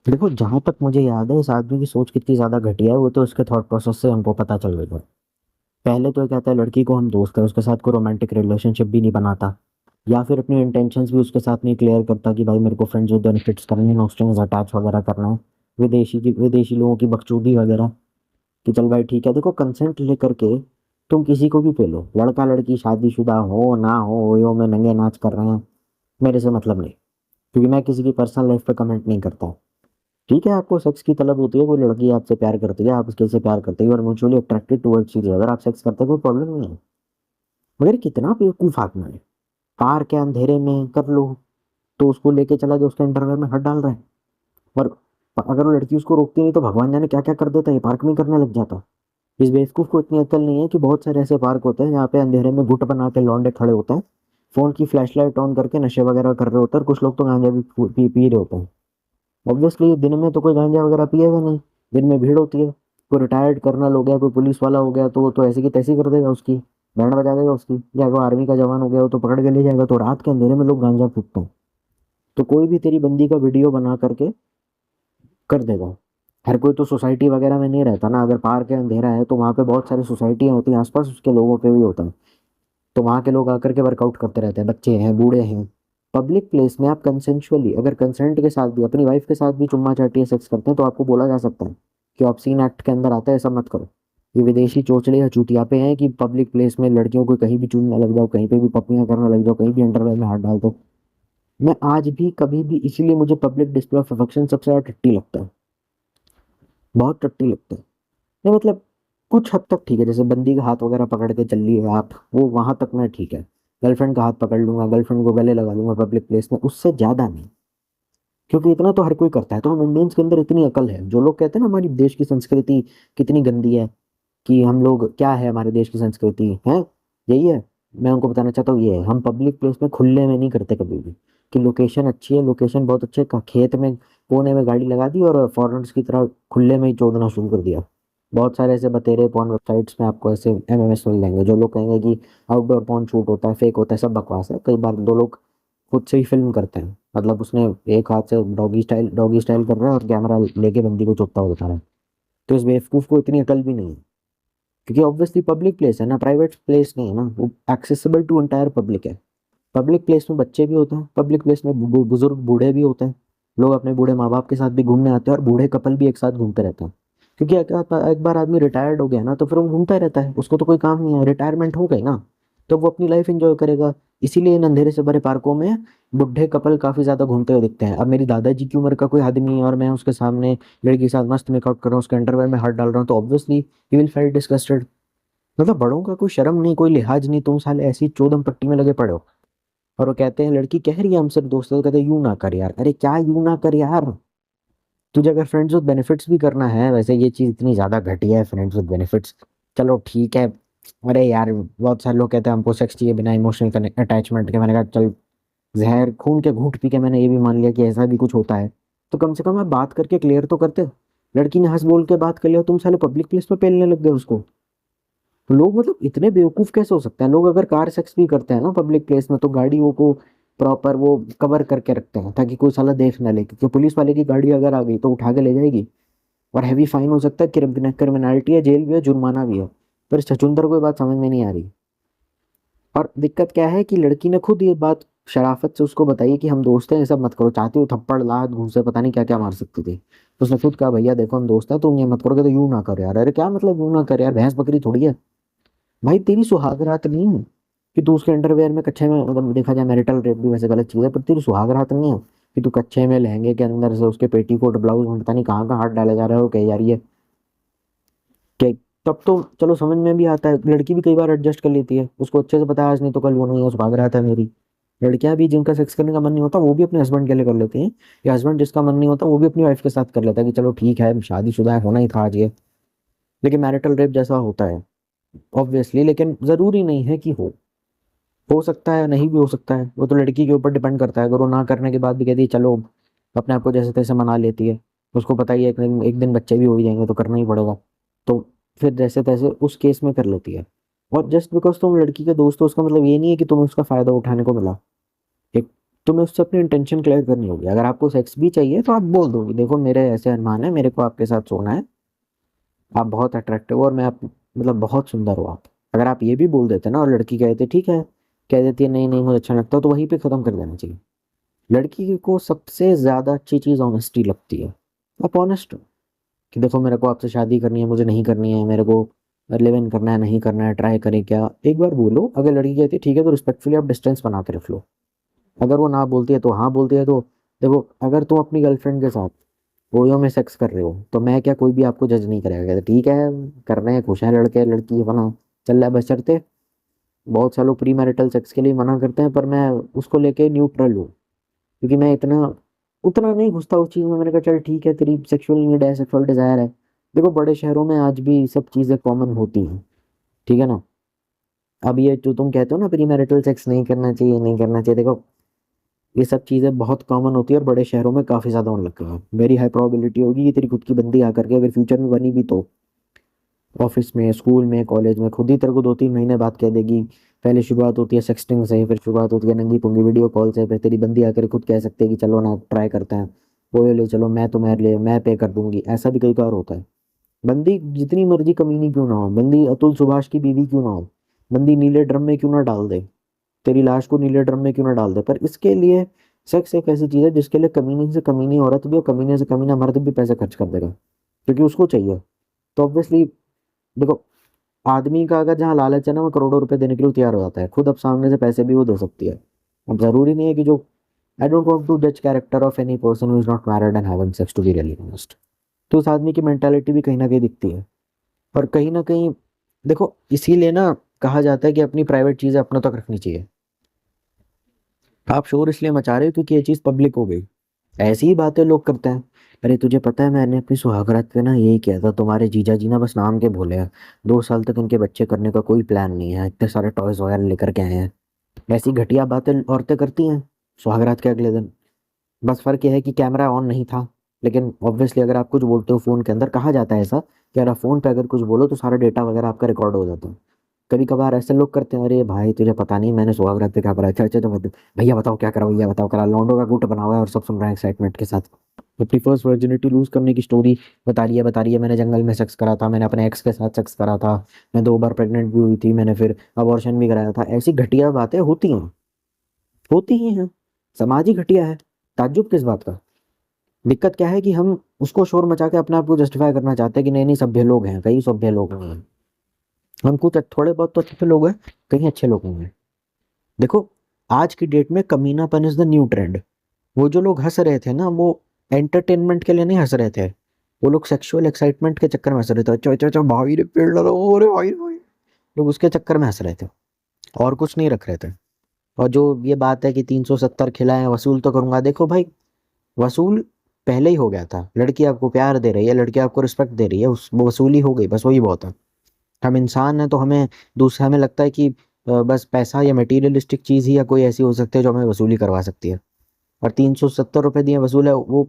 देखो, जहां तक मुझे याद है, इस आदमी की सोच कितनी ज्यादा घटिया है वो तो उसके थॉट प्रोसेस से हमको पता चल गया। पहले तो ये कहता है लड़की को हम दोस्त है, उसके साथ कोई रोमांटिक रिलेशनशिप भी नहीं बनाता, या फिर अपनी इंटेंशंस भी उसके साथ नहीं क्लियर करता कि भाई मेरे को फ्रेंड्स विद बेनिफिट्स करने हैं, नो स्ट्रिंग्स अटैच वगैरह करना है, विदेशी लोगों की बकचोदी वगैरह। कि चल भाई ठीक है, देखो कंसेंट लेकर के तुम किसी को भी पे लो, लड़का लड़की शादीशुदा हो ना हो, यो में नंगे नाच कर रहे हैं, मेरे से मतलब नहीं, क्योंकि मैं किसी की पर्सनल लाइफ पे कमेंट नहीं करता। ठीक है, आपको सेक्स की तलब होती है, कोई लड़की आपसे प्यार करती है, आप उसके से प्यार करते हो और म्यूचुअली अट्रैक्टेड टुवर्ड्स चीज, अगर आप सेक्स करते हो कोई प्रॉब्लम नहीं है। मगर कितना बेवकूफ आदमी है, पार्क के अंधेरे में कर लो तो उसको लेके चला गया, उसके अंडरवेयर में हाथ डाल रहा है। और अगर वो लड़की उसको रोकती नहीं तो भगवान जाने क्या क्या कर देता है, ये पार्क में करने लग जाता। इस बेवकूफ को इतनी अक्ल नहीं है कि बहुत सारे ऐसे पार्क होते हैं जहाँ पे अंधेरे में गुट बना के लौंडे खड़े होते हैं, फोन की फ्लैशलाइट ऑन करके नशे वगैरह कर रहे होते हैं, और कुछ लोग तो गांजा भी पी रहे होते हैं। ऑब्वियसली दिन में तो कोई गांजा वगैरह पिएगा नहीं, दिन में भीड़ होती है। कोई रिटायर्ड कर्नल हो गया, कोई पुलिस वाला हो गया, तो वो तो ऐसी की तैसी कर देगा, उसकी बैंड बजा देगा उसकी, या कोई आर्मी का जवान हो गया वो तो पकड़ के ले जाएगा। तो रात के अंधेरे में लोग गांजा फूकते हैं, तो कोई भी तेरी बंदी का वीडियो बना करके कर देगा। हर कोई तो सोसाइटी वगैरह में नहीं रहता ना, अगर पार्क है अंधेरा है तो वहाँ पे बहुत सारी सोसाइटियाँ होती हैं आसपास, उसके लोगों पे भी होता है। तो वहाँ के लोग आकर के वर्कआउट करते रहते हैं, बच्चे हैं बूढ़े हैं। पब्लिक प्लेस में आप कंसेंशुअली, अगर कंसेंट के साथ भी अपनी वाइफ के साथ भी चुम्मा चाटी सेक्स करते हैं तो आपको बोला जा सकता है कि ऑब्सीन एक्ट के अंदर आता है, ऐसा मत करो। ये विदेशी चोचले या चूतियापे हैं कि पब्लिक प्लेस में लड़कियों को कहीं भी चूमने लग जाओ, कहीं पे भी पपियां करने लग जाओ, कहीं भी अंडरवेयर में हाथ डाल दो। मैं आज भी कभी भी, इसीलिए मुझे पब्लिक डिस्प्ले ऑफ अफेक्शन सबसे ज्यादा टट्टी लगता है, बहुत टट्टी लगता है। नहीं मतलब कुछ हद तक ठीक है, जैसे बंदी का हाथ वगैरह पकड़ के चल रही है आप, वो वहां तक मैं ठीक है। गर्लफ्रेंड का हाथ पकड़ लूंगा, गर्लफ्रेंड को गले लगा लूंगा पब्लिक प्लेस में, उससे ज्यादा नहीं। क्योंकि इतना तो हर कोई करता है, तो हम इंडियंस के अंदर इतनी अकल है। जो लोग कहते हैं ना हमारी देश की संस्कृति कितनी गंदी है, कि हम लोग क्या है, हमारे देश की संस्कृति है यही है। मैं उनको बताना चाहता हूँ ये है, हम पब्लिक प्लेस में खुले में नहीं करते कभी भी। कि लोकेशन अच्छी है, लोकेशन बहुत अच्छे खेत में कोने में गाड़ी लगा दी और फॉरेनर्स की तरह खुले में ही चोदना शुरू कर दिया। बहुत सारे ऐसे बतेरे पॉर्न वेबसाइट्स में आपको ऐसे एमएमएस मिल जाएंगे, जो लोग कहेंगे कि आउटडोर पॉर्न शूट होता है, फेक होता है, सब बकवास है। कई बार दो लोग खुद से ही फिल्म करते हैं, मतलब उसने एक हाथ से डॉगी स्टाइल कर रहा है और कैमरा लेके बंदी को चुपता हुआ दिखा रहा है। तो इस बेवकूफ को इतनी अकल भी नहीं है, क्योंकि ऑब्वियसली पब्लिक प्लेस है ना, प्राइवेट प्लेस नहीं है ना, वो एक्सेसिबल टू एंटायर पब्लिक है। पब्लिक प्लेस में बच्चे भी होते हैं, पब्लिक प्लेस में बुजुर्ग बूढ़े भी होते हैं। लोग अपने बूढ़े माँ बाप के साथ भी घूमने आते हैं, और बूढ़े कपल भी एक साथ घूमते रहते हैं। क्योंकि एक बार आदमी रिटायर्ड हो गया ना, तो फिर वो घूमता रहता है, उसको तो कोई काम नहीं है, रिटायरमेंट हो गई ना, तो वो अपनी लाइफ एंजॉय करेगा। इसीलिए इन अंधेरे से भरे पार्कों में बुढ़े कपल काफी ज्यादा घूमते हुए दिखते हैं। अब मेरी दादाजी की उम्र का कोई आदमी है और मैं उसके सामने लड़की के साथ मस्त मेकआउट कर रहा हूँ, उसके अंडरवेयर में हाथ डाल रहा हूँ, तो obviously he will feel disgusted. मतलब बड़ों का कोई शर्म नहीं, कोई लिहाज नहीं, तुम साले ऐसी चोदम पट्टी में लगे पड़े हो। और वो कहते हैं, लड़की कह रही है हमसे दोस्त है, तो कहते हैं यूं ना कर यार। अरे क्या यूं ना कर यार, तुझे अगर फ्रेंड्स विद बेनिफिट्स भी करना है, वैसे ये चीज इतनी ज्यादा घटिया है फ्रेंड्स विद बेनिफिट्स, चलो ठीक है। अरे यार बहुत सारे लोग कहते हैं हमको सेक्स चाहिए बिना इमोशनल अटैचमेंट के, मैंने कहा चल, जहर खून के घूंट पी के मैंने ये भी मान लिया कि ऐसा भी कुछ होता है, तो कम से कम आप बात करके क्लियर तो करते। लड़की ने हंस बोल के बात कर लिया, तुम साले पब्लिक प्लेस में पेलने लग गए उसको। तो लोग मतलब इतने बेवकूफ कैसे हो सकते हैं। लोग अगर कार सेक्स भी करते हैं ना पब्लिक प्लेस में, तो गाड़ियों को प्रॉपर वो कवर करके रखते हैं ताकि कोई साला देख ना ले, क्योंकि पुलिस वाले की गाड़ी अगर आ गई तो उठा के ले जाएगी, और हैवी फाइन हो सकता है, क्रिमिनलिटी है, जेल भी है, जुर्माना भी है। पर इस छछूंदर को ये बात समझ में नहीं आ रही। और दिक्कत क्या है कि लड़की ने खुद ये बात शराफत से उसको बताई कि हम दोस्त हैं, ये सब मत करो, चाहती हो थप्पड़ लात घूंसे पता नहीं क्या क्या मार सकती थी, तो उसने खुद कहा भैया देखो हम दोस्त हैं, तुम ये मत करोगे तो यूं ना करो यार। अरे क्या मतलब यूं ना कर यार, भैंस बकरी थोड़ी है। भाई तेरी सुहाग रात नहीं है कि तू उसके अंडरवेयर में कच्चे में, मतलब देखा जाए मैरिटल रेप भी वैसे गलत चीज है, पर तेरी सुहाग रात नहीं है कि तू कच्चे में लहंगे के अंदर से उसके पेटीकोट ब्लाउज में पता नहीं कहाँ का हाथ डाले जा रहा है, वो कह जा रही है कि, तब तो चलो समझ में भी आता है, लड़की भी कई बार एडजस्ट कर लेती है, उसको अच्छे से पता है आज नहीं तो कल वो नहीं है, सुहाग रात है मेरी। लड़कियां भी जिनका सेक्स करने का मन नहीं होता वो भी अपने हस्बैंड के लिए कर लेती हैं, या हस्बैंड जिसका मन नहीं होता वो भी अपनी वाइफ के साथ कर लेता है कि चलो ठीक है शादीशुदा है, होना ही था आज ये। लेकिन मैरिटल रेप जैसा होता है ऑब्वियसली, लेकिन जरूरी नहीं है कि हो सकता है नहीं भी हो सकता है, वो तो लड़की के ऊपर डिपेंड करता है। अगर वो ना करने के बाद भी कहती है चलो, अपने आप को जैसे तैसे मना लेती है, उसको पता ही है एक दिन बच्चे भी हो ही जाएंगे तो करना ही पड़ेगा, तो फिर जैसे तैसे उस केस में कर लेती है। और जस्ट बिकॉज तुम लड़की के दोस्त हो उसका मतलब ये नहीं है कि तुम्हें उसका फायदा उठाने को मिला। एक तुम्हें उससे अपनी इंटेंशन क्लियर करनी होगी। अगर आपको सेक्स भी चाहिए तो आप बोल दो कि देखो मेरे ऐसे अरमान है, मेरे को आपके साथ सोना है, आप बहुत अट्रैक्टिव हो और मैं आप मतलब बहुत सुंदर हो आप। अगर आप ये भी बोल देते ना और लड़की कहते ठीक है, कह देती है नहीं नहीं मुझे अच्छा लगता, तो वहीं पे खत्म कर देना चाहिए। लड़की को सबसे ज्यादा अच्छी चीज ऑनेस्टी लगती है। आप ऑनेस्ट हो कि देखो मेरे को आपसे शादी करनी है, मुझे नहीं करनी है, मेरे को लिव इन करना है, नहीं करना है, ट्राई करें क्या, एक बार बोलो। अगर लड़की कहती है ठीक है तो रिस्पेक्टफुली आप डिस्टेंस बना के रख लो। अगर वो ना बोलती है तो हाँ बोलती है तो देखो, अगर तुम अपनी गर्लफ्रेंड के साथ ओयो में सेक्स कर रहे हो तो मैं क्या, कोई भी आपको जज नहीं करेगा, कहते ठीक है कर रहे हैं, खुश हैं लड़के लड़की, अपना चल रहा है बशर्ते। बहुत सालों प्री मैरिटल सेक्स के लिए मना करते हैं, पर मैं उसको लेके न्यूट्रल हूँ, क्योंकि मैं इतना उतना नहीं घुसता उस चीज़ में। मैंने कहा चल ठीक है तेरी सेक्सुअल नीड है, सेक्सुअल डिजायर है। देखो बड़े शहरों में आज भी सब चीज़ें कॉमन होती हैं, ठीक है ना। अब ये जो तुम कहते हो ना प्री मैरिटल सेक्स नहीं करना चाहिए, नहीं करना चाहिए, देखो ये सब चीज़ें बहुत कॉमन होती है और बड़े शहरों में काफ़ी ज़्यादा होने लग गया है। वेरी हाई प्रोबेबिलिटी होगी कि तेरी खुद की बंदी आकर के अगर फ्यूचर में बनी भी तो ऑफिस में, स्कूल में, कॉलेज में खुद ही तेरे को 2-3 महीने बाद कह देगी। पहले शुरुआत होती है सेक्सटिंग से, फिर शुरुआत होती है नंगी पुंगी वीडियो कॉल से, फिर तेरी बंदी आकर खुद कह सकती है कि चलो ना ट्राई करते हैं, वो ले चलो, मैं तुम्हारे लिए मैं पे कर दूंगी। ऐसा भी कई बार होता है। बंदी जितनी मर्जी कमीनी क्यों ना हो, बंदी अतुल सुभाष की बीवी क्यों ना हो, बंदी नीले ड्रम में क्यों ना डाल दे, तेरी लाश को नीले ड्रम में क्यों ना डाल दे, पर इसके लिए सेक्स एक ऐसी चीज है जिसके लिए कमीनी से कमीनी औरत भी और कमीने से कमीना मर्द भी पैसे खर्च कर देगा, क्योंकि उसको चाहिए। तो ऑब्वियसली देखो, आदमी का अगर जहाँ लालच है ना, वो करोड़ों रुपए देने के लिए तैयार हो जाता है, खुद अब सामने से पैसे भी वो दे सकती है। अब जरूरी नहीं है कि जो, आई डोंट वांट टू जज character of any person who is not married and having sex, to be really honest. तो उस आदमी की मेंटालिटी भी कहीं ना कहीं दिखती है। और कहीं ना कहीं देखो, इसीलिए ना कहा जाता है कि अपनी प्राइवेट चीजें अपनों तक रखनी चाहिए। आप शोर इसलिए मचा रहे हो क्योंकि ये चीज पब्लिक हो गई। ऐसी ही बातें लोग करते हैं। अरे तुझे पता है मैंने अपनी सुहागरात पे ना यही किया था, तुम्हारे जीजा जी ना बस नाम के भोले हैं, 2 साल तक इनके बच्चे करने का कोई प्लान नहीं है, इतने सारे टॉयज वगैरह लेकर के आए हैं। ऐसी घटिया बातें औरतें करती हैं सुहागरात के अगले दिन। बस फर्क यह है कि कैमरा ऑन नहीं था। लेकिन ऑब्वियसली अगर आप कुछ बोलते हो फोन के अंदर, कहा जाता है ऐसा कि अगर आप फोन पे अगर कुछ बोलो तो सारा डेटा वगैरह आपका रिकॉर्ड हो जाता है। कभी कभार ऐसे लोग करते हैं, अरे भाई तुझे पता नहीं मैंने सुहागरात पे क्या करा, अच्छा अच्छा तो भैया बताओ क्या करा, भैया बताओ करा, लौंडो का गुट बना हुआ है और सब सुन रहे हैं एक्साइटमेंट के साथ। अपनी फर्स्ट वर्जिनिटी लूज करने की स्टोरी बता रही है, मैंने जंगल में सेक्स करा था, मैंने अपने एक्स के साथ सेक्स करा था, मैं 2 बार प्रेग्नेंट भी हुई थी, मैंने फिर अबॉर्शन भी कराया था। ऐसी घटिया बातें होती हैं, होती ही हैं। समाज ही घटिया है, ताज्जुब किस बात का। दिक्कत क्या है कि हम उसको शोर मचा के अपने आप को जस्टिफाई करना चाहते हैं कि नहीं नहीं सभ्य लोग हैं, कई सभ्य लोग हैं, हम कुछ थोड़े बहुत तो अच्छे लोग हैं, कहीं अच्छे लोग होंगे। देखो आज की डेट में कमीनापन इज द न्यू ट्रेंड। वो जो लोग हंस रहे थे ना, वो एंटरटेनमेंट के लिए नहीं हंस रहे थे, वो लोग सेक्सुअल एक्साइटमेंट के चक्कर में हंस रहे थे। अच्छा अच्छा अच्छा भाई रे पेड़ लगा, अरे भाई भाई, लोग उसके चक्कर में हंस रहे थे और कुछ नहीं रख रहे थे। और जो ये बात है कि 370 खिलाए वसूल तो करूंगा, देखो भाई वसूल पहले ही हो गया था। लड़की आपको प्यार दे रही है, लड़की आपको रिस्पेक्ट दे रही है, उस वो वसूली हो गई, बस वही बहुत है। हम इंसान हैं तो हमें दूसरा हमें लगता है कि बस पैसा या मटेरियलिस्टिक चीज ही या कोई ऐसी हो सकती है जो हमें वसूली करवा सकती है। और 370 रुपये दिए वसूल है वो,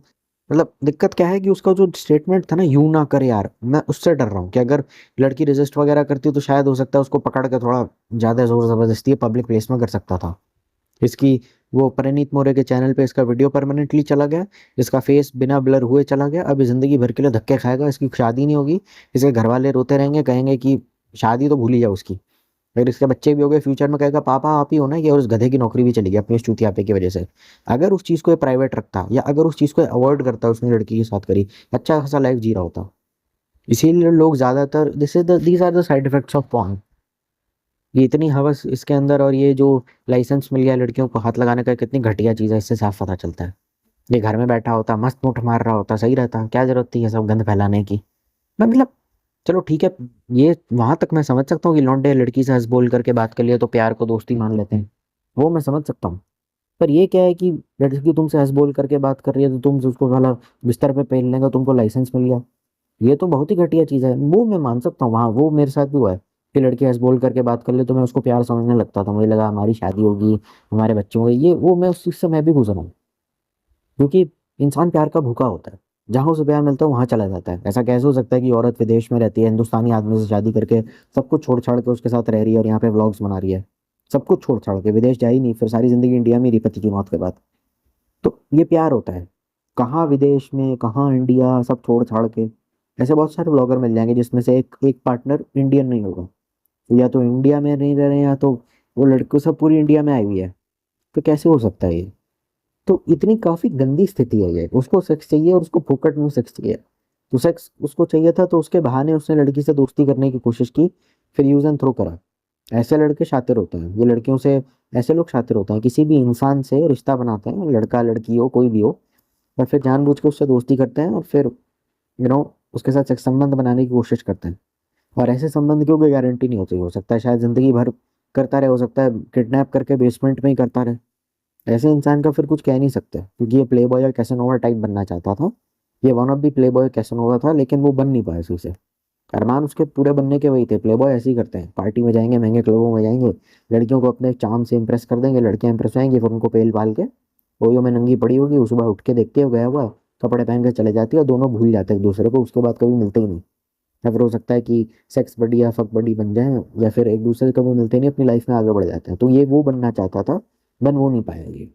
मतलब दिक्कत क्या है कि उसका जो स्टेटमेंट था ना, यूं ना करे यार, मैं उससे डर रहा हूँ कि अगर लड़की रेजिस्ट वगैरह करती तो शायद हो सकता है उसको पकड़ के थोड़ा ज्यादा जोर जबरदस्ती पब्लिक प्लेस में कर सकता था। इसकी वो परिणीत मोरे के चैनल पे इसका वीडियो परमानेंटली चला गया, इसका फेस बिना ब्लर हुए चला गया, अब ये जिंदगी भर के लिए धक्के खाएगा, इसकी शादी नहीं होगी, इसके घर वाले रोते रहेंगे, कहेंगे कि शादी तो भूल ही जाओ उसकी। अगर इसके बच्चे भी हो गए फ्यूचर में कहेगा पापा आप ही हो ना, कि और उस गधे की नौकरी भी चली गई अपनी इस चूतियापे की वजह से। अगर उस चीज को ये प्राइवेट रखता या अगर उस चीज को अवॉइड करता, उसने लड़की के साथ करी, अच्छा खासा लाइफ जी रहा होता। इसीलिए लोग ज्यादातर, this is the these are the side effects of porn. ये इतनी हवस इसके अंदर, और ये जो लाइसेंस मिल गया लड़कियों को हाथ लगाने का, कितनी घटिया चीज है, इससे साफ पता चलता है। ये घर में बैठा होता मस्त मुठ मार रहा होता सही रहता, क्या जरूरत थी ये सब गंद फैलाने की। मैं मतलब चलो ठीक है, ये वहां तक मैं समझ सकता हूँ कि लौंडे लड़की से हंस बोल करके बात कर लिया तो प्यार को दोस्ती मान लेते हैं, वो मैं समझ सकता हूँ। पर ये क्या है कि लड़की तुमसे हंस बोल करके बात कर रही है तो तुम उसको साला बिस्तर पे पहन लेगा, तुमको लाइसेंस मिल गया, ये तो बहुत ही घटिया चीज है। वो मैं मान सकता हूँ, वहाँ वो मेरे साथ भी हुआ है कि लड़की हंस बोल करके बात कर ले तो मैं उसको प्यार समझने लगता था, मुझे लगा हमारी शादी होगी, हमारे बच्चे होंगे, ये वो मैं उस चीज से मैं भी गुजरा हूँ। क्योंकि इंसान प्यार का भूखा होता है, जहां उसे प्यार मिलता है वहां चला जाता है। ऐसा कैसे हो सकता है कि औरत विदेश में रहती है, हिंदुस्तानी आदमी से शादी करके सब कुछ छोड़ छाड़ के उसके साथ रह रही है और यहाँ पे व्लॉग्स बना रही है। सब कुछ छोड़ छाड़ के, विदेश जा ही नहीं, फिर सारी जिंदगी इंडिया में ही रही पति की मौत के बाद। तो ये प्यार होता है, कहाँ विदेश में, कहाँ इंडिया, सब छोड़ छाड़ के। ऐसे बहुत सारे ब्लॉगर मिल जाएंगे जिसमें से एक एक पार्टनर इंडियन नहीं होगा, या तो इंडिया में नहीं रह रहे हैं, या तो वो लड़कों सब पूरी इंडिया में आई हुई है। तो कैसे हो सकता है ये? तो इतनी काफी गंदी स्थिति है ये। उसको सेक्स चाहिए और उसको फोकट में सेक्स चाहिए। तो सेक्स उसको चाहिए था तो उसके बहाने उसने लड़की से दोस्ती करने की कोशिश की, फिर यूज एंड थ्रो करा। ऐसे लड़के शातिर होते हैं, ये लड़कियों से, ऐसे लोग शातिर होते हैं। किसी भी इंसान से रिश्ता बनाते हैं, लड़का लड़की हो कोई भी हो, और फिर जानबूझ के उससे दोस्ती करते हैं और फिर उसके साथ सेक्स संबंध बनाने की कोशिश करते हैं। और ऐसे संबंध की कोई गारंटी नहीं होती, हो सकता है शायद जिंदगी भर करता रहे, हो सकता है किडनैप करके बेसमेंट में ही करता रहे। ऐसे इंसान का फिर कुछ कह नहीं सकते, क्योंकि ये प्ले बॉय और कैसनोवा टाइप बनना चाहता था। ये one of the play boy Casanova था, लेकिन वो बन नहीं पाया इसी से। अरमान उसके पूरे बनने के वही थे। प्ले बॉय ऐसे ही करते हैं, पार्टी में जाएंगे, महंगे क्लबों में जाएंगे, लड़कियों को अपने चार्म से इंप्रेस कर देंगे, लड़कियां इंप्रेस होंगी, फिर उनको पेल पाल के ओयो में नंगी पड़ी होगी, वो सुबह उठ के देखते हो गया हुआ, कपड़े पहन के चले जाती है, और दोनों भूल जाते हैं एक दूसरे को, उसके बाद कभी मिलते ही नहीं। या फिर हो सकता है कि सेक्स बडी या फक बडी बन जाए, या फिर एक दूसरे से कभी मिलते नहीं, अपनी लाइफ में आगे बढ़ जाते हैं। तो ये वो बनना चाहता था, बन वो नहीं पाया ये।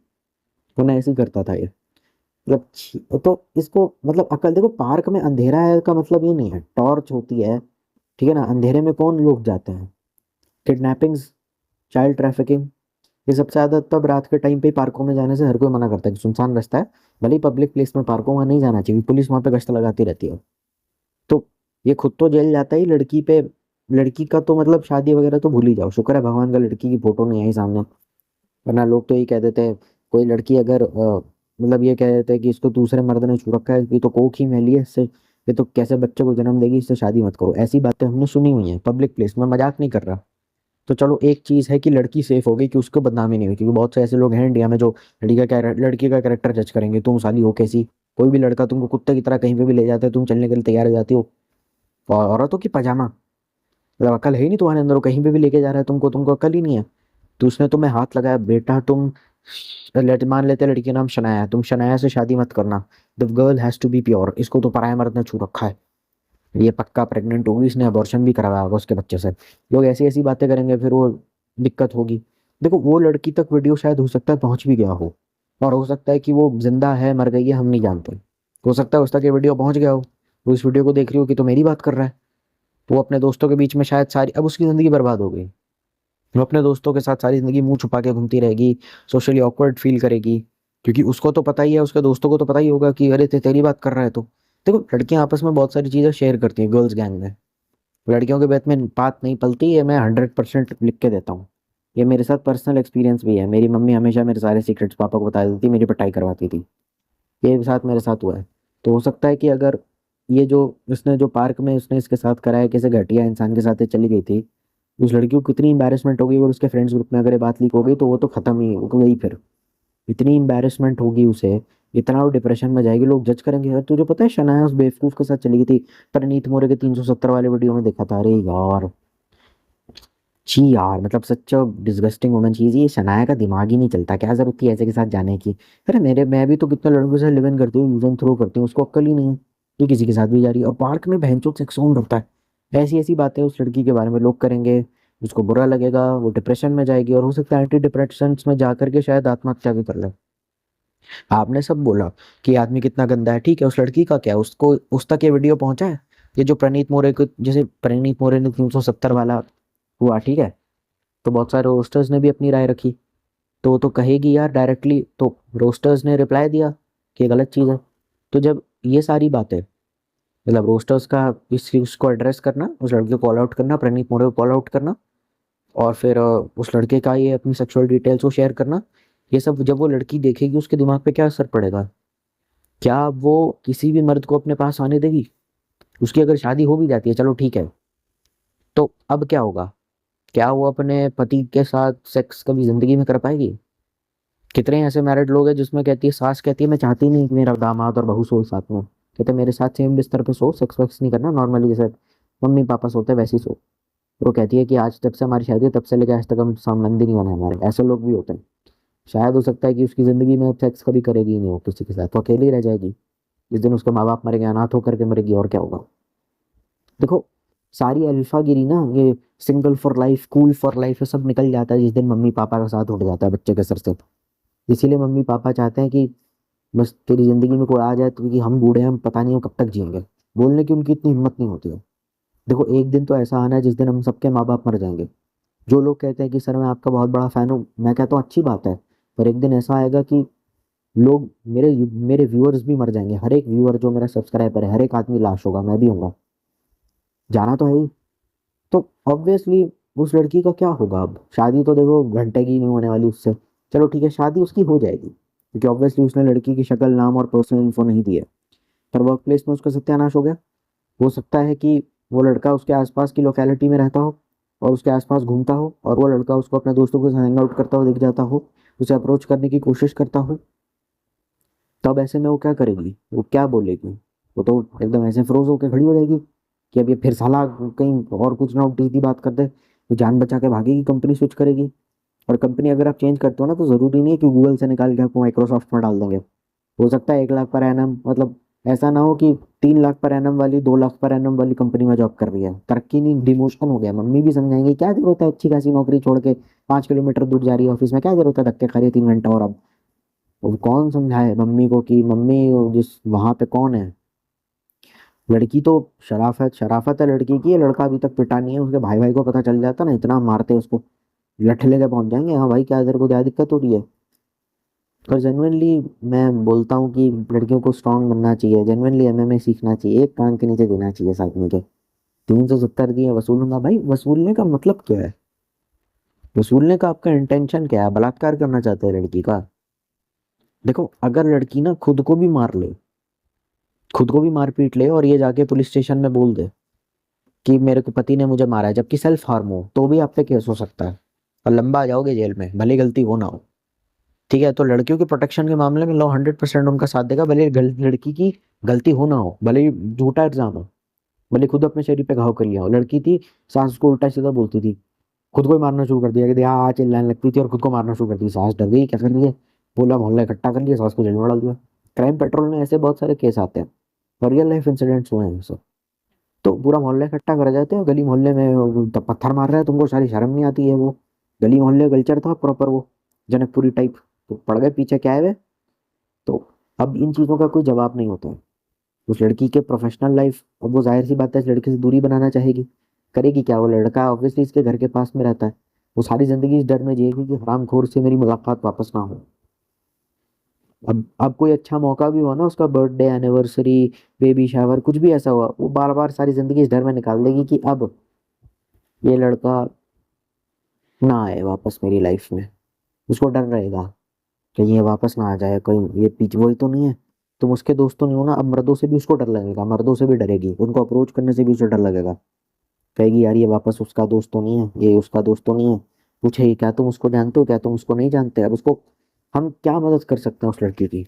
तो ना ऐसे ही करता था ये। मतलब तो इसको मतलब अकल देखो, पार्क में अंधेरा है का मतलब ये नहीं है, टॉर्च होती है, ठीक है ना। अंधेरे में कौन लोग जाते हैं? किडनैपिंग्स, चाइल्ड ट्रैफिकिंग, ये सबसे ज्यादा तब रात के टाइम पे पार्कों में जाने से हर कोई मना करता है कि सुनसान रास्ता है। भले ही पब्लिक प्लेस में पार्कों में नहीं जाना चाहिए, पुलिस वहां पे गश्त लगाती रहती है। तो ये खुद तो जेल जाता ही लड़की पे। लड़की का तो मतलब शादी वगैरह तो भूल ही जाओ, शुक्र है भगवान का लड़की की फोटो नहीं आई सामने। वरना लोग तो यही कह देते हैं, कोई लड़की अगर मतलब ये कह देते हैं कि इसको दूसरे मर्द ने छू रखा है, ये तो कोख ही मैली है इससे, ये तो कैसे बच्चे को जन्म देगी, इससे शादी मत करो। ऐसी बातें हमने सुनी हुई हैं पब्लिक प्लेस में, मजाक नहीं कर रहा। तो चलो एक चीज है कि लड़की सेफ हो गई, कि उसको बदनामी नहीं हुई, क्योंकि बहुत से ऐसे लोग हैं इंडिया में जो लड़की का कैरेक्टर जज करेंगे, तुम साली हो कैसी। कोई भी लड़का तुमको कुत्ते की तरह कहीं पे भी ले जाता है, तुम चलने के लिए तैयार हो जाती हो। और औरतों की पजामा, मतलब अकल है ही नहीं तुम्हारे अंदर, वो कहीं पे भी लेके जा रहा है तुमको, तुमको अकल ही नहीं है। तो उसने तुम्हें हाथ लगाया, बेटा तुम मान लेते हैं लड़की का नाम शनाया है, तुम शनाया से शादी मत करना, the girl has to be pure, इसको तो पराया मर्द ने छू रखा है, ये पक्का प्रेग्नेंट होगी, इसने अबॉर्शन भी करवाया होगा उसके बच्चे से। लोग ऐसी ऐसी बातें करेंगे, फिर वो दिक्कत होगी। देखो वो लड़की तक वीडियो शायद हो सकता है पहुंच भी गया हो, और हो सकता है कि वो जिंदा है मर गई है हम नहीं जानते। हो सकता है उस तक ये वीडियो पहुंच गया हो, वो इस वीडियो को देख रही हो कि तो मेरी बात कर रहा है। वो अपने दोस्तों के बीच में शायद सारी, अब उसकी जिंदगी बर्बाद हो गई, वो अपने दोस्तों के साथ सारी जिंदगी मुंह छुपा के घूमती रहेगी, सोशली ऑकवर्ड फील करेगी, क्योंकि उसको तो पता ही है, उसके दोस्तों को तो पता ही होगा कि अरे तेरी बात कर रहा है। तो देखो लड़कियां आपस में बहुत सारी चीजें शेयर करती हैं गर्ल्स गैंग में, लड़कियों के बीच में बात नहीं पलती, ये मैं 100% लिख के देता हूँ। ये मेरे साथ पर्सनल एक्सपीरियंस भी है, मेरी मम्मी हमेशा मेरे सारे सीक्रेट्स पापा को बता देती थी, मेरी पिटाई करवाती थी। ये साथ मेरे साथ हुआ है। तो हो सकता है कि अगर ये जो उसने जो पार्क में उसने इसके साथ कराया, किसी घटिया इंसान के साथ ये चली गई थी, उस लड़की को कितनी एम्बैरेसमेंट होगी, और उसके फ्रेंड्स ग्रुप में अगर ये बात लीक हो गई तो वो तो खत्म ही हो गई। फिर इतनी एम्बैरेसमेंट होगी उसे, इतना वो डिप्रेशन में जाएगी, लोग जज करेंगे। यार तुझे पता है शनाया उस बेवकूफ के साथ चली गई थी, परनीत मोरे के 370 वाले वीडियो में देखा था। अरे यार, छी यार, मतलब सच डिस्गस्टिंग वुमन चीज। ये शनाया का दिमाग ही नहीं चलता, क्या जरूरत थी ऐसे के साथ जाने की। अरे मैं भी तो कितने लड़कों से लिव इन करती हूँ, यूज एंड थ्रो करती हूँ, उसको अक्ल ही नहीं है, ये किसी के साथ भी जा रही है, और पार्क में बहनचोद सेक्स ऑन होता है। ऐसी ऐसी बातें उस लड़की के बारे में लोग करेंगे, उसको बुरा लगेगा, वो डिप्रेशन में जाएगी, और हो सकता है एंटी डिप्रेशन में जा करके शायद आत्महत्या भी कर ले। आपने सब बोला कि आदमी कितना गंदा है, ठीक है, उस लड़की का क्या, उसको उस तक ये वीडियो पहुंचा है? ये जो प्रणीत मोरे को, जैसे प्रणीत मोरे ने 370 वाला हुआ, ठीक है, तो बहुत सारे रोस्टर्स ने भी अपनी राय रखी, तो वो तो कहेगी यार डायरेक्टली, तो रोस्टर्स ने रिप्लाई दिया कि ये गलत चीज़ है। तो जब ये सारी बातें, मतलब रोस्टर्स का इस चीज को एड्रेस करना, उस लड़के को कॉल आउट करना, प्रणीत मोरे को कॉल आउट करना, और फिर उस लड़के का ये अपनी सेक्सुअल डिटेल्स को शेयर करना, ये सब जब वो लड़की देखेगी उसके दिमाग पे क्या असर पड़ेगा? क्या वो किसी भी मर्द को अपने पास आने देगी? उसकी अगर शादी हो भी जाती है, चलो ठीक है, तो अब क्या होगा? क्या वो अपने पति के साथ सेक्स कभी जिंदगी में कर पाएगी? कितने ऐसे मैरिड लोग हैं जिसमें कहती है, सास कहती है मैं चाहती नहीं कि मेरा दामाद और बहू सो साथ में, कहते मेरे साथ सेम बिस्तर पे सो, सेक्स वेक्स नहीं करना, नॉर्मली जैसे मम्मी पापा सोते हैं वैसे ही सो। और वो कहती है कि आज जब से हमारी शादी है तब से लेकर आज तक हम संबंध ही नहीं बने हमारे। ऐसे लोग भी होते हैं। शायद हो सकता है कि उसकी जिंदगी में सेक्स कभी करेगी ही नहीं वो किसी के साथ, तो अकेली रह जाएगी। जिस दिन उसके माँ बाप मरेंगे, अनाथ होकर के मरेगी, और क्या होगा? देखो सारी अल्फागिरी ना, ये single for life, cool for life, ये सब निकल जाता है जिस दिन मम्मी पापा का साथ उठ जाता है बच्चे के सर से। इसीलिए मम्मी पापा चाहते हैं कि बस तेरी जिंदगी में कोई आ जाए तो, क्योंकि हम बूढ़े हैं, हम पता नहीं हम कब तक जिएंगे। बोलने की उनकी इतनी हिम्मत नहीं होती है। देखो एक दिन तो ऐसा आना है जिस दिन हम सबके माँ बाप मर जाएंगे। जो लोग कहते हैं कि सर मैं आपका बहुत बड़ा फैन हूँ, मैं कहता हूँ अच्छी बात है, पर एक दिन ऐसा आएगा कि लोग, मेरे मेरे व्यूअर्स भी मर जाएंगे। हर एक व्यूअर जो मेरा सब्सक्राइबर है, हर एक आदमी लाश होगा, मैं भी होऊंगा, जाना तो है ही। तो ऑब्वियसली उस लड़की का क्या होगा? अब शादी तो देखो घंटे की नहीं होने वाली उससे। चलो ठीक है, शादी उसकी हो जाएगी, क्योंकि ऑब्वियसली उसने लड़की की शक्ल, नाम और पर्सनल इन्फो नहीं दी है। पर वर्क प्लेस में उसका सत्यानाश हो गया। हो सकता है कि वो लड़का उसके आसपास की लोकेलिटी में रहता हो और उसके आसपास घूमता हो, और वो लड़का उसको अपने दोस्तों के साथ हैंग आउट करता हुआ दिख जाता हो, उसे अप्रोच करने की कोशिश करता हो। तब ऐसे में वो क्या करेगी, वो क्या बोलेगी? वो तो एकदम ऐसे फ्रोज होकर खड़ी हो जाएगी कि अब ये फिर साला कहीं और कुछ ना उल्टी सीधी बात कर दे, तो जान बचा के भागेगी, कंपनी स्विच करेगी। और कंपनी अगर आप चेंज करते हो ना, तो ज़रूरी नहीं है कि गूगल से निकाल के आपको माइक्रोसॉफ्ट में डाल देंगे। हो सकता है 1 लाख पर एनम, मतलब ऐसा ना हो कि 3 लाख पर एनम वाली, 2 लाख पर एनम वाली कंपनी में जॉब कर रही है, तरक्की नहीं, डिमोशन हो गया। मम्मी भी समझाएंगे क्या जरूरत है, अच्छी खासी नौकरी छोड़ के 5 किलोमीटर दूर जा रही है ऑफिस में, क्या जरूरत है धक्के खा रही है 3 घंटा। और अब कौन समझाए मम्मी को कि मम्मी, जिस वहां पे कौन है? लड़की तो, शराफत शराफत है लड़की की, ये लड़का अभी तक पिटा नहीं है। उसके भाई भाई को पता चल जाता ना, इतना मारते उसको, लठ लेके पहुंच जाएंगे, हाँ भाई क्या तेरे को क्या दिक्कत हो रही है? पर जेनुअनली मैं बोलता हूँ कि लड़कियों को स्ट्रांग बनना चाहिए, जेनुअनली एमएमए सीखना चाहिए, एक कान के नीचे देना चाहिए साथ में के। 370 दिए वसूलूंगा, भाई वसूलने का मतलब क्या है? वसूलने का आपका इंटेंशन क्या है? बलात्कार करना चाहते हैं लड़की का? देखो अगर लड़की ना खुद को भी मार ले, खुद को भी मार पीट ले, और ये जाके पुलिस स्टेशन में बोल दे कि मेरे को पति ने मुझे मारा है, जबकि सेल्फ हार्म हो, तो भी आप पे केस हो सकता है और लंबा आ जाओगे जेल में, भले गलती हो ना हो। ठीक है, तो लड़कियों के प्रोटेक्शन के मामले में लॉ 100% उनका साथ देगा, भले लड़की की गलती हो ना हो, भले ही झूठा इल्जाम हो, भले खुद अपने शरीर पे घाव कर लिया हो। लड़की थी, सास को उल्टा सीधा बोलती थी, खुद को ही मारना शुरू कर दिया कि आ चिल्लाने लगती थी और खुद को मारना शुरू कर दी। सास डर गई, क्या कर रही है, बोला मोहल्ला इकट्ठा कर लिया, सास को जेल में डाल दिया। क्राइम पेट्रोल में ऐसे बहुत सारे केस आते हैं और रियल लाइफ इंसिडेंट्स हुए हैं सब। तो पूरा मोहल्ला इकट्ठा कर जाते हैं, गली मोहल्ले में पत्थर मार रहा है तुमको, सारी शर्म नहीं आती है? वो गली मोहल्ले कल्चर था प्रॉपर, वो जनकपुरी टाइप। तो पड़ गए पीछे, क्या है वे? तो अब इन चीज़ों का कोई जवाब नहीं होता है। उस लड़की के प्रोफेशनल लाइफ, अब वो जाहिर सी बात है इस लड़के से दूरी बनाना चाहेगी। करेगी क्या? वो लड़का ऑब्वियसली इसके घर के पास में रहता है, वो सारी जिंदगी इस डर में जिएगी कि हरामखोर से मेरी मुलाकात वापस ना हो। अब कोई अच्छा मौका भी हुआ ना, उसका बर्थडे, एनिवर्सरी, बेबी शावर, कुछ भी ऐसा हुआ, वो बार बार सारी जिंदगी इस डर में निकाल देगी कि अब ये लड़का ना आए वापस मेरी लाइफ में। उसको डर रहेगा कहीं ये वापस ना आ जाए, कहीं ये पीछे वही तो नहीं है। तुम उसके दोस्त तो नहीं हो ना, अब मर्दों से भी उसको डर लगेगा, मर्दों से भी डरेगी, उनको अप्रोच करने से भी उसे डर लगेगा। कहेगी यार ये वापस उसका दोस्त तो नहीं है, ये उसका दोस्त तो नहीं है। पूछेगी क्या तुम उसको जानते हो, क्या तुम उसको नहीं जानते? अब उसको हम क्या मदद कर सकते हैं उस लड़की की?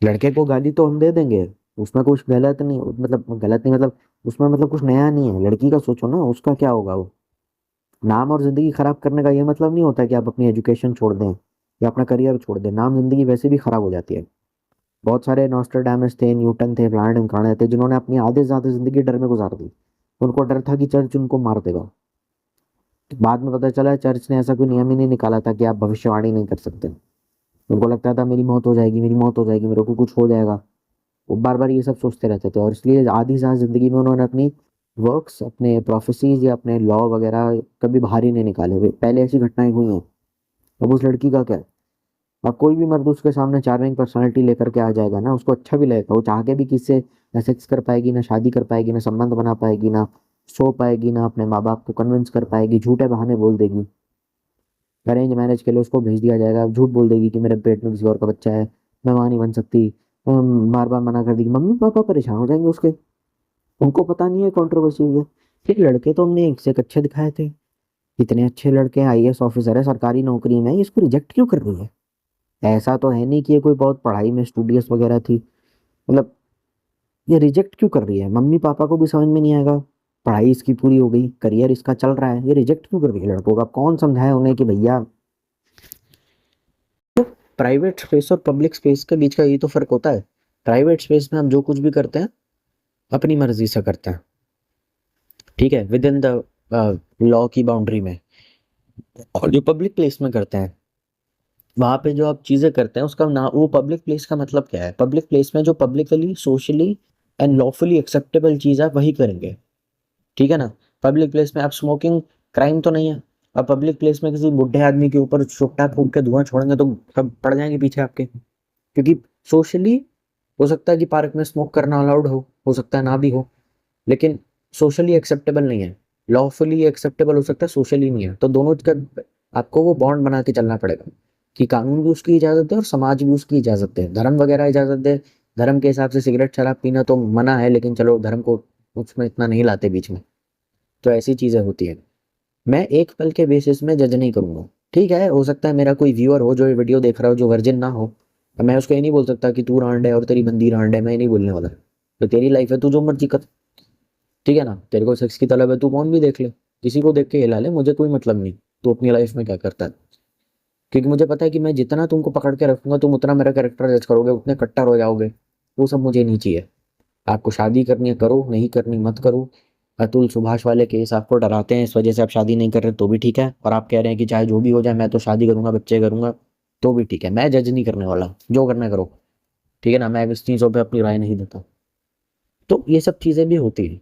लड़के को गाली तो हम दे देंगे, उसमें कुछ गलत नहीं, मतलब गलत नहीं, मतलब उसमें मतलब कुछ नया नहीं है। लड़की का सोचो ना, उसका क्या होगा? वो नाम और जिंदगी खराब करने का ये मतलब नहीं होता कि आप अपनी एजुकेशन छोड़ दें या अपना करियर छोड़ दें। नाम जिंदगी वैसे भी खराब हो जाती है। बहुत सारे नॉस्ट्राडामस थे, न्यूटन थे, फलाने ढिमकाने थे, जिन्होंने अपनी आधे से ज्यादा जिंदगी डर में गुजार दी। उनको डर था कि चर्च उनको मार देगा। बाद में पता चला चर्च ने ऐसा कोई नियम ही नहीं निकाला था कि आप भविष्यवाणी नहीं कर सकते। उनको लगता था मेरी मौत हो जाएगी, मेरी मौत हो जाएगी, मेरे को कुछ हो जाएगा। वो बार बार ये सब सोचते रहते थे, और इसलिए आधी से ज्यादा जिंदगी में उन्होंने अपनी वर्क्स, अपने प्रोफेसीज या अपने लॉ वगैरह कभी बाहर ही नहीं निकाले हुए। पहले ऐसी घटनाएं हुई हैं। अब उस लड़की का क्या है? अब कोई भी मर्द उसके सामने चार्मिंग पर्सनालिटी लेकर के आ जाएगा ना, उसको अच्छा भी लगेगा। वो चाह के भी किससे ना सेक्स कर पाएगी, ना शादी कर पाएगी, ना संबंध बना पाएगी, ना सो पाएगी, ना अपने माँ बाप को कन्विंस कर पाएगी, झूठे बहाने बोल देगी। अरेंज मैरिज के लिए उसको भेज दिया जाएगा, झूठ बोल देगी कि मेरे पेट में किसी और का बच्चा है, मैं वहां नहीं बन सकती। बार बार मना कर देगी, मम्मी पापा परेशान हो जाएंगे उसके। उनको पता नहीं है कंट्रोवर्सी हुई है। फिर लड़के तो हमने एक से एक अच्छे दिखाए थे, इतने अच्छे लड़के, आईएएस ऑफिसर है, सरकारी नौकरी में है, इसको रिजेक्ट क्यों कर रही है? ऐसा तो है नहीं कि ये कोई बहुत पढ़ाई में स्टूडियस वगैरह थी, मतलब ये रिजेक्ट क्यों कर रही है? मम्मी पापा को भी समझ में नहीं आएगा, पढ़ाई इसकी पूरी हो गई, करियर इसका चल रहा है, ये रिजेक्ट क्यों कर रही है लड़कों का? कौन समझाए उन्हें कि भैया, प्राइवेट स्पेस और पब्लिक स्पेस के बीच का ये तो फर्क होता है। प्राइवेट स्पेस में हम जो कुछ भी करते हैं अपनी मर्जी से करते हैं, ठीक है, विद इन द लॉ की बाउंड्री में। और जो पब्लिक प्लेस में करते हैं, वहाँ पे जो आप चीज़ें करते हैं उसका ना, वो पब्लिक प्लेस का मतलब क्या है? पब्लिक प्लेस में जो publicly socially and lawfully acceptable चीज़ है वही करेंगे, ठीक है ना? पब्लिक प्लेस में आप स्मोकिंग क्राइम तो नहीं है। अब पब्लिक प्लेस में किसी बुढ़े आदमी के ऊपर सुट्टा फूंक के धुआं छोड़ेंगे तो सब पड़ जाएंगे पीछे आपके, क्योंकि सोशली हो सकता है कि पार्क में स्मोक करना अलाउड हो सकता है ना भी हो, लेकिन सोशली एक्सेप्टेबल नहीं है। लॉफुली एक्सेप्टेबल हो सकता है, सोशली नहीं है। तो दोनों का आपको वो बॉन्ड बना के चलना पड़ेगा कि कानून भी उसकी इजाज़त दे और समाज भी उसकी इजाज़त दे, धर्म वगैरह इजाज़त दे। धर्म के हिसाब से सिगरेट शराब पीना तो मना है, लेकिन चलो धर्म को उसमें इतना नहीं लाते बीच में। तो ऐसी चीज़ें होती है। मैं एक पल के बेसिस में जज नहीं करूँगा। ठीक है, हो सकता है मेरा कोई व्यूअर हो जो ये वीडियो देख रहा हो जो वर्जिन ना हो, अब मैं उसको ये नहीं बोल सकता कि तू रांड है और तेरी बंदी रांड है, मैं ये नहीं बोलने वाला। तो तेरी लाइफ है, तू जो मर्जी कर, ठीक है ना? तेरे को सेक्स की तलब है, तू कौन भी देख ले, किसी को देख के हिला ले, मुझे कोई मतलब नहीं तू अपनी लाइफ में क्या करता है। क्योंकि मुझे पता है कि मैं जितना तुमको पकड़ के रखूंगा तुम उतना मेरा कैरेक्टर जज करोगे, उतने कट्टर हो जाओगे। वो सब मुझे नहीं चाहिए। आपको शादी करनी है करो, नहीं करनी मत करो। अतुल सुभाष वाले केस आपको डराते हैं, इस वजह से आप शादी नहीं कर रहे, तो भी ठीक है। और आप कह रहे हैं कि चाहे जो भी हो जाए मैं तो शादी करूंगा, बच्चे करूंगा, तो भी ठीक है। मैं जज नहीं करने वाला, जो करना है करो, ठीक है ना? मैं इस चीज़ों पे अपनी राय नहीं देता। तो ये सब चीज़ें भी होती है।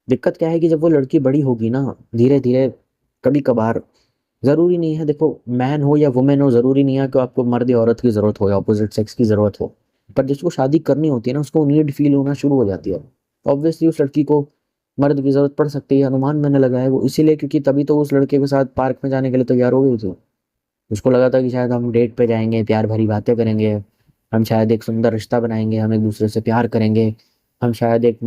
दिक्कत क्या है कि जब वो लड़की बड़ी होगी ना, धीरे धीरे, कभी कभार, ज़रूरी नहीं है, देखो मैन हो या वुमेन हो, ज़रूरी नहीं है कि आपको मर्द या औरत की ज़रूरत हो या अपोजिट सेक्स की ज़रूरत हो। पर जिसको शादी करनी होती है ना, उसको नीड फील होना शुरू हो जाती है। ऑब्वियसली उस लड़की को मर्द की ज़रूरत पड़ सकती है, अनुमान मैंने लगाया वो इसीलिए क्योंकि तभी तो उस लड़के के साथ पार्क में जाने के लिए तैयार हो गई थी। उसको लगा था कि शायद हम डेट पे जाएंगे, प्यार भरी बातें करेंगे, हम शायद एक सुंदर रिश्ता बनाएंगे, हम एक दूसरे से प्यार करेंगे, हम शायद एक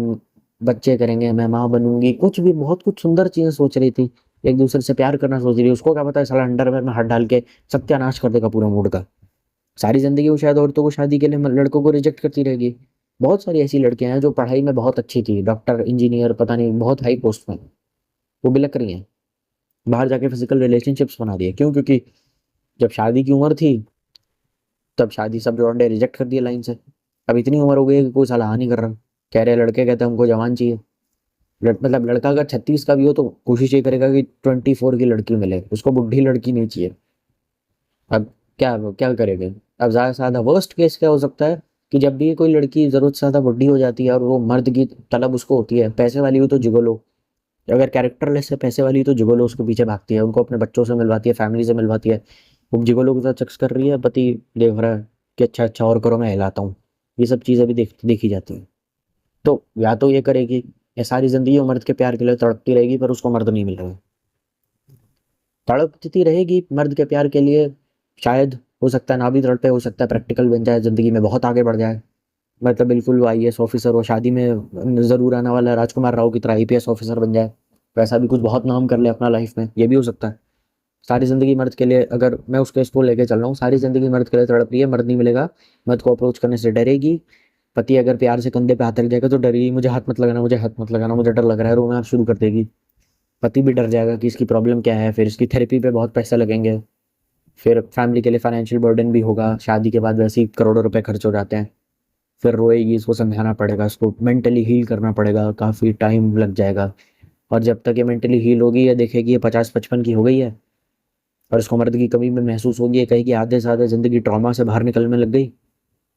बच्चे करेंगे, मैं माँ बनूंगी, कुछ भी बहुत कुछ सुंदर चीजें सोच रही थी। एक दूसरे से प्यार करना सोच रही, उसको क्या पता है साला अंडरवेयर में हाथ डाल के सत्यानाश कर देगा पूरा मूड का। सारी जिंदगी वो शायद औरतों को शादी के लिए लड़कों को रिजेक्ट करती रहेगी। बहुत सारी ऐसी लड़कियां हैं जो पढ़ाई में बहुत अच्छी थी, डॉक्टर इंजीनियर पता नहीं बहुत हाई पोस्ट में, वो बिलक रही हैं, बाहर जाके फिजिकल रिलेशनशिप्स बना रही है। क्यों? क्योंकि जब शादी की उम्र थी तब शादी सब लौंडे रिजेक्ट कर दिए लाइन से। अब इतनी उम्र हो गई है कि कोई साला हाँ नहीं कर रहा। कह रहे लड़के कहते हैं हमको जवान चाहिए। मतलब लड़का अगर 36 का भी हो तो कोशिश ये करेगा कि 24 की लड़की मिले, उसको बुढ़ी लड़की नहीं चाहिए। अब क्या क्या करेंगे? अब ज़्यादा से ज़्यादा वर्स्ट केस क्या हो सकता है कि जब भी कोई लड़की ज़रूरत से ज़्यादा बुढ़ी हो जाती है और वो मर्द की तलब उसको होती है, पैसे वाली हो तो जिगोलो, अगर कैरेक्टरलेस है पैसे वाली तो जिगोलो उसके पीछे भागती है, उनको अपने बच्चों से मिलवाती है, फैमिली से मिलवाती है। वो जिगोलो के साथ सेक्स कर रही है, पति देख रहा है कि अच्छा अच्छा और करो मैं हिलाता हूँ। ये सब चीज़ें भी देखी जाती हैं। तो या तो ये करेगी या सारी जिंदगी वो मर्द के प्यार के लिए तड़पती रहेगी पर उसको मर्द नहीं मिल रहा। तड़पती रहेगी मर्द के प्यार के लिए, शायद हो सकता है ना भी तड़पे, हो सकता है प्रैक्टिकल बन जाए, जिंदगी में बहुत आगे बढ़ जाए। मतलब बिल्कुल वो आईएएस ऑफिसर हो, शादी में जरूर आने वाला राजकुमार राव की तरह आईपीएस ऑफिसर बन जाए, वैसा भी कुछ बहुत नाम कर ले अपना लाइफ में, ये भी हो सकता है। सारी जिंदगी मर्द के लिए, अगर मैं उस केस को लेके चल रहा हूँ, सारी जिंदगी मर्द के लिए तड़प रही है, मर्द नहीं मिलेगा, मर्द को अप्रोच करने से डरेगी। पति अगर प्यार से कंधे पे हाथ रख जाएगा तो डरेगी, मुझे हाथ मत लगाना, मुझे हाथ मत लगाना, मुझे डर लग रहा है, रोना शुरू कर देगी। पति भी डर जाएगा कि इसकी प्रॉब्लम क्या है, फिर इसकी थेरेपी पे बहुत पैसे लगेंगे, फिर फैमिली के लिए फाइनेंशियल बर्डन भी होगा, शादी के बाद वैसे ही करोड़ों रुपए खर्च हो जाते हैं। फिर रोएगी, इसको समझाना पड़ेगा, इसको मेंटली हील करना पड़ेगा, काफ़ी टाइम लग जाएगा। और जब तक ये मेंटली हील होगी, ये देखेगी ये 50-55 की हो गई है और इसको मर्द की कमी में महसूस होगी, ये कहेगी आधे से आधे जिंदगी ट्रॉमा से बाहर निकलने लग गई।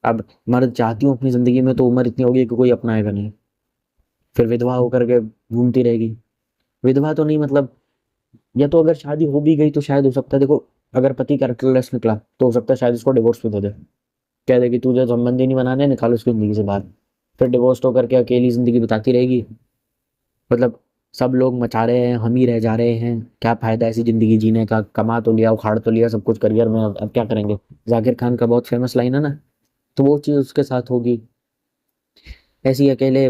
अब मर्द चाहती हूँ अपनी ज़िंदगी में तो उम्र इतनी होगी कि कोई अपनाएगा नहीं, फिर विधवा होकर के घूमती रहेगी। विधवा तो नहीं, मतलब या तो अगर शादी हो भी गई तो शायद हो सकता है, देखो अगर पति कैरेक्टरलेस निकला तो हो सकता है शायद इसको डिवोर्स भी दे दे, कह दे कि तुझे संबंध ही नहीं बनाने, निकालो उसकी ज़िंदगी से बाहर। फिर डिवोर्स होकर के अकेली ज़िंदगी बिताती रहेगी। मतलब सब लोग मचा रहे हैं, हम ही रह जा रहे हैं, क्या फ़ायदा ऐसी ज़िंदगी जीने का, कमा तो लिया, उखाड़ तो लिया सब कुछ करियर में, अब क्या करेंगे? जाकिर खान का बहुत फेमस लाइन है ना। तो वो चीज़ उसके साथ होगी। ऐसे ही अकेले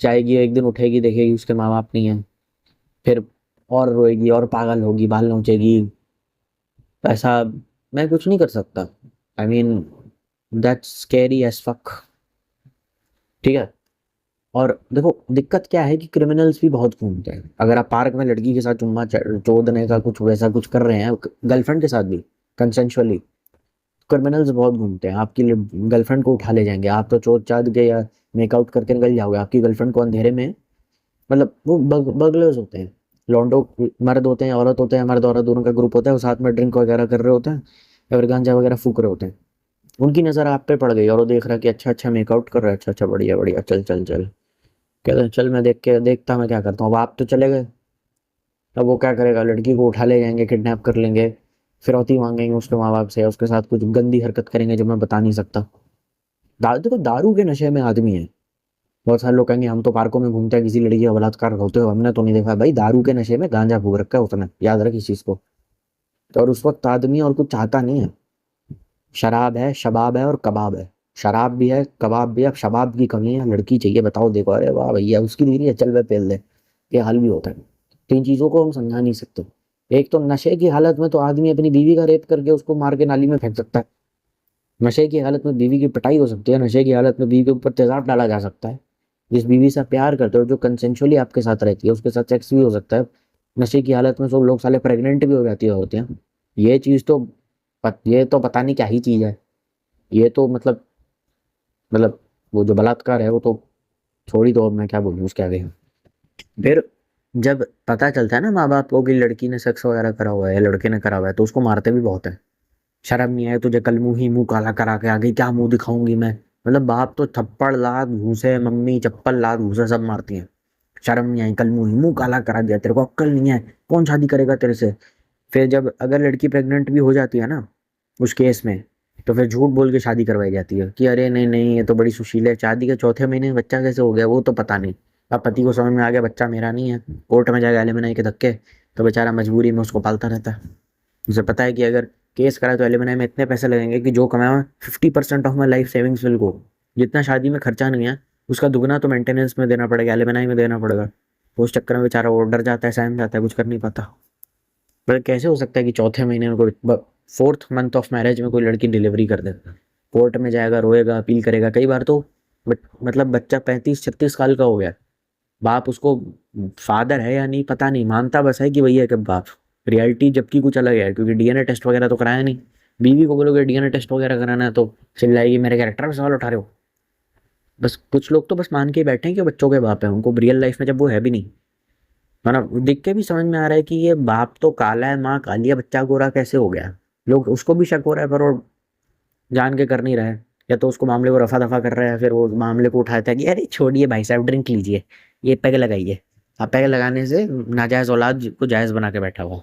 जाएगी, एक दिन उठेगी देखेगी उसके माँ बाप नहीं है, फिर और रोएगी और पागल होगी, बाल नोचेगी। ऐसा मैं कुछ नहीं कर सकता। I mean that's scary as fuck, ठीक है? और देखो दिक्कत क्या है कि क्रिमिनल्स भी बहुत घूमते हैं। अगर आप पार्क में लड़की के साथ चुम्मा चोदने का कुछ वैसा कुछ कर रहे हैं, गर्लफ्रेंड के साथ भी कंसेंशुअली, क्रिमिनल्स बहुत घूमते हैं, आपकी गर्लफ्रेंड को उठा ले जाएंगे। आप तो चोट चाद के या मेकआउट करके निकल जाओगे, आपकी गर्लफ्रेंड को अंधेरे में मतलब वो बगलर्स होते हैं, लॉन्डो मर्द होते हैं, औरत होते हैं, मर्द औरत दोनों का ग्रुप होता है, वो साथ में ड्रिंक वगैरह कर रहे होते हैं या फिर गांजा वगैरह फूक रहे होते हैं। उनकी नज़र आप पे पड़ गई और वो देख रहा है कि अच्छा अच्छा मेकआउट कर रहा है, अच्छा अच्छा बढ़िया बढ़िया, चल चल चल, कहते हैं चल मैं देख के देखता मैं क्या करता हूँ। अब आप तो चले गए, अब वो क्या करेगा, लड़की को उठा ले जाएंगे, किडनैप कर लेंगे, फिरौती मांगेंगे उसके माँ बाप से, उसके साथ कुछ गंदी हरकत करेंगे जो मैं बता नहीं सकता। देखो दारू के नशे में आदमी है। बहुत सारे लोग कहेंगे हम तो पार्कों में घूमते हैं, किसी लड़की का बलात्कार होते हो हमने तो नहीं देखा। भाई दारू के नशे में गांजा फूक रखा है उसने, याद रख इस चीज को। तो और उस वक्त आदमी और कुछ चाहता नहीं है। शराब है, शबाब है और कबाब है। शराब भी है, कबाब भी है, अब शबाब की कमी है, लड़की चाहिए बताओ, देखो अरे वाह भैया उसकी दीदी है, चल वे पेल दे। ये हाल भी होता है। तो इन चीजों को हम समझा नहीं सकते। एक तो नशे की हालत में तो आदमी अपनी बीवी का रेप करके उसको मार के नाली में फेंक सकता है। नशे की हालत में बीवी की पिटाई हो सकती है, नशे की हालत में बीवी के ऊपर तेजाब डाला जा सकता है। जिस बीवी से आप प्यार करते हो, जो कंसेंशुअली आपके साथ रहती है, उसके साथ सेक्स भी हो सकता है। नशे की हालत में सब लोग साले प्रेग्नेंट भी हो जाती है होते हैं। ये चीज तो ये तो पता नहीं क्या ही चीज है। ये तो मतलब वो जो बलात्कार है वो तो छोड़ ही दो, अब मैं क्या बोलूँ उसके आगे। फिर जब पता चलता है ना माँ बाप को कि लड़की ने सेक्स वगैरह करा हुआ है या लड़के ने करा हुआ है, तो उसको मारते भी बहुत है। शर्म नहीं आए तुझे, कल मुंह ही मुंह काला करा के आ गई, क्या मुंह दिखाऊंगी मैं। मतलब बाप तो थप्पड़ लात घूसे, मम्मी चप्पल लात घूसे सब मारती हैं। शर्म नहीं आई, कल मुंह ही मुंह काला करा दिया, तेरे को अक्ल नहीं है, कौन शादी करेगा तेरे से। फिर जब अगर लड़की प्रेग्नेंट भी हो जाती है ना उस केस में, तो फिर झूठ बोल के शादी करवाई जाती है कि अरे नहीं नहीं ये तो बड़ी सुशील है, शादी के चौथे महीने में बच्चा कैसे हो गया वो तो पता नहीं। अब पति को समझ में आ गया बच्चा मेरा नहीं है, कोर्ट में जाएगा एलिमनाई के धक्के, तो बेचारा मजबूरी में उसको पालता रहता है। उसे पता है कि अगर केस करा तो एलिमनाई में इतने पैसे लगेंगे कि जो कमाया 50% of my life savings will go. जितना शादी में खर्चा नहीं है उसका दुगना तो मेंटेनेंस में देना पड़ेगा, एलिमनाई में देना पड़ेगा। तो उस चक्कर में बेचारा वो डर जाता है, सहम जाता है, कुछ कर नहीं पाता। पर कैसे हो सकता है कि चौथे महीने में कोई, फोर्थ मंथ ऑफ मैरिज में कोई लड़की डिलीवरी कर दे। कोर्ट में जाएगा, रोएगा, अपील करेगा कई बार तो। मतलब बच्चा 35-36 साल का हो गया, बाप उसको फादर है या नहीं पता नहीं, मानता बस है कि वही है कि बाप। रियलिटी जबकि कुछ अलग है, क्योंकि डीएनए टेस्ट वगैरह तो कराया नहीं। बीवी को बोलोगे डीएनए टेस्ट वगैरह कराना है तो चिल्लाएगी मेरे कैरेक्टर पे सवाल उठा रहे हो। बस कुछ लोग तो बस मान के ही बैठे हैं कि बच्चों के बाप है, उनको रियल लाइफ में जब वो है भी नहीं। मतलब देख के भी समझ में आ रहा है कि ये बाप तो काला है, माँ काली है, बच्चा गोरा कैसे हो गया। लोग उसको भी शक हो रहा है पर वो जान के कर नहीं रहा है, या तो उसको मामले को रफा दफा कर रहा है, फिर वो मामले को उठाता है कि अरे छोड़िए भाई साहब ड्रिंक लीजिए, ये पैग लगाइए। अब पैग लगाने से नाजायज औलाद को जायज बना के बैठा हुआ।